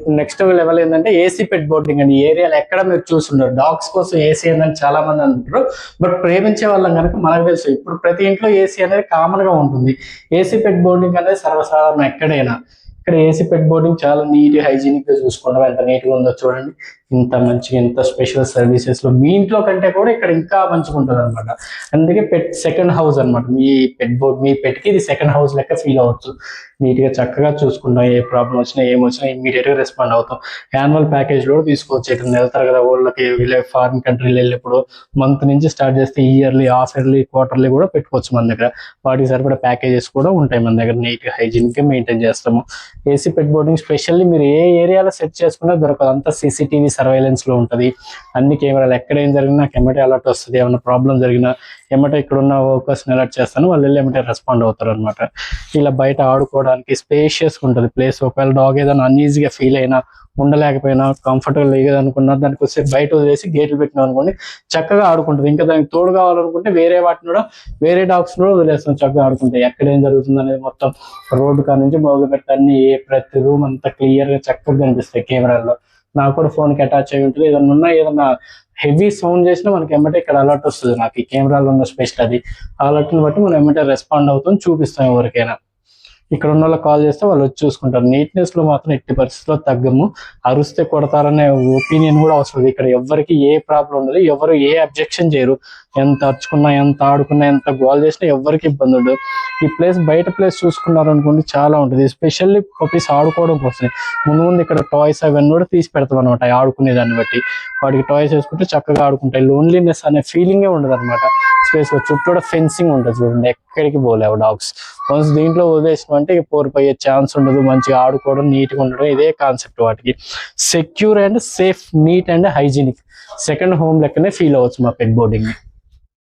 ఇప్పుడు next level ఏంటంటే AC పెట్ boarding అండి. ఈ ఏరియాలో ఎక్కడ మీరు చూస్తున్నారు డాగ్స్ కోసం ఏసీ అని చాలా మంది అంటారు. బట్ ప్రేమించే వాళ్ళం కనుక మనకు తెలుసు ఇప్పుడు ప్రతి ఇంట్లో ఏసీ అనేది కామన్ గా ఉంటుంది. ఏసీ పెట్ బోర్డింగ్ అనేది సర్వసాధారణం ఎక్కడైనా. ఇక్కడ ఏసీ పెట్ బోర్డింగ్ చాలా నీట్ హైజీనిక్ గా చూసుకుంటాం. ఎంత నీట్ గా ఉందో చూడండి. ఇంత మంచిగా ఇంత స్పెషల్ సర్వీసెస్ లో మీ ఇంట్లో కంటే కూడా ఇక్కడ ఇంకా మంచిగా ఉంటుంది అనమాట. అందుకే పెట్ సెకండ్ హౌస్ అనమాట. మీ పెట్ కి ఇది సెకండ్ హౌస్ లెక్క ఫీల్ అవ్వచ్చు. నీట్ గా చక్కగా చూసుకుంటాం. ఏ ప్రాబ్లం వచ్చినా ఏమొచ్చినా ఇమీడియట్ గా రెస్పాండ్ అవుతాం. యాన్యువల్ ప్యాకేజ్ కూడా తీసుకోవచ్చు. ఇక్కడ వెళ్తారు కదా ఊళ్ళకి ఫారిన్ కంట్రీలు వెళ్ళినప్పుడు మంత్ నుంచి స్టార్ట్ చేస్తే ఇయర్లీ, హాఫ్ ఇయర్లీ, క్వార్టర్లీ కూడా పెట్టుకోవచ్చు మన దగ్గర. వాటికి సరిపడా ప్యాకేజెస్ కూడా ఉంటాయి మన దగ్గర. నీట్ గా హైజీనిక్ గా మెయింటైన్ చేస్తాము. ఏసీ పెట్ బోర్డింగ్ స్పెషల్లీ మీరు ఏ ఏరియాలో సెట్ చేసుకున్నా దొరకదు. అంతా సీసీటీవీ సర్వైలెన్స్ లో ఉంటుంది. అన్ని కెమెరాలు ఎక్కడ ఏం జరిగినా ఎమ్మటే అలర్ట్ వస్తుంది. ఏమైనా ప్రాబ్లం జరిగినా ఎమ్మటే ఇక్కడ ఉన్న వర్కర్స్ ని అలర్ట్ చేస్తాను, వాళ్ళు వెళ్ళి ఎమ్మటే రెస్పాండ్ అవుతారు అనమాట. ఇలా బయట ఆడుకోవడానికి స్పేషియస్ ఉంటుంది ప్లేస్. ఒకవేళ డాగ్ ఏదైనా అన్ఈజీగా ఫీల్ అయినా, ఉండలేకపోయినా, కంఫర్టబుల్ లేదు అనుకున్నా దానికి వచ్చి బయట వదిలేసి గేట్లు పెట్టినాం అనుకోండి చక్కగా ఆడుకుంటుంది. ఇంకా దానికి తోడు కావాలనుకుంటే వేరే వాటిని కూడా, వేరే డాగ్స్ కూడా వదిలేస్తాం చక్కగా ఆడుకుంటాయి. ఎక్కడ ఏం జరుగుతుంది అనేది మొత్తం రోడ్డు కాడ నుంచి మొదలు పెట్టాన్ని ప్రతి రూమ్ అంతా క్లియర్ గా చక్కగా కనిపిస్తాయి కెమెరాల్లో. నాకు కూడా ఫోన్ కి అటాచ్ అయి ఉంటుంది. ఏదన్నా హెవీ సౌండ్ చేసినా మనకి ఎమ్మటే ఇక్కడ అలర్ట్ వస్తుంది. నాకు ఈ కెమెరాలో ఉన్న స్పెషల్ అది. ఆ అలర్ట్ ని బట్టి మనం ఎమ్మటే రెస్పాండ్ అవుతాం, చూపిస్తాం ఎవరికైనా. ఇక్కడ ఉన్న వాళ్ళకి కాల్ చేస్తే వాళ్ళు వచ్చి చూసుకుంటారు. నీట్నెస్ లో మాత్రం ఎట్టి పరిస్థితుల్లో తగ్గము. అరుస్తే కొడతారనే ఒపీనియన్ కూడా అవసరం. ఇక్కడ ఎవరికి ఏ ప్రాబ్లం ఉండదు, ఎవరు ఏ అబ్జెక్షన్ చేయరు. ఎంత అరుచుకున్నా, ఎంత ఆడుకున్నా, ఎంత గోల్ చేసినా ఎవరికి ఇబ్బంది ఉండదు. ఈ ప్లేస్ బయట ప్లేస్ చూసుకున్నారు అనుకోండి చాలా ఉంటుంది. ఎస్పెషల్లీ పప్పీస్ ఆడుకోవడం కోసం ముందు ఇక్కడ టాయ్స్ అవన్నీ కూడా తీసి పెడతాం అనమాట. ఆడుకునే దాన్ని బట్టి వాటికి టాయ్స్ వేసుకుంటే చక్కగా ఆడుకుంటాయి. లోన్లీనెస్ అనే ఫీలింగే ఉండదు అనమాట. స్పేస్ చుట్టూ కూడా ఫెన్సింగ్ ఉంటుంది చూడండి, ఎక్కడికి పోలేవు డాగ్స్. వన్స్ దీంట్లో వదిలేసినాం అంటే పోరిపోయే ఛాన్స్ ఉండదు. మంచిగా ఆడుకోవడం, నీట్గా ఉండడం, ఇదే కాన్సెప్ట్ వాటికి. Secure and safe, neat and hygienic second home లెక్కనే ఫీల్ అవ్వచ్చు మా పెట్ బోర్డింగ్.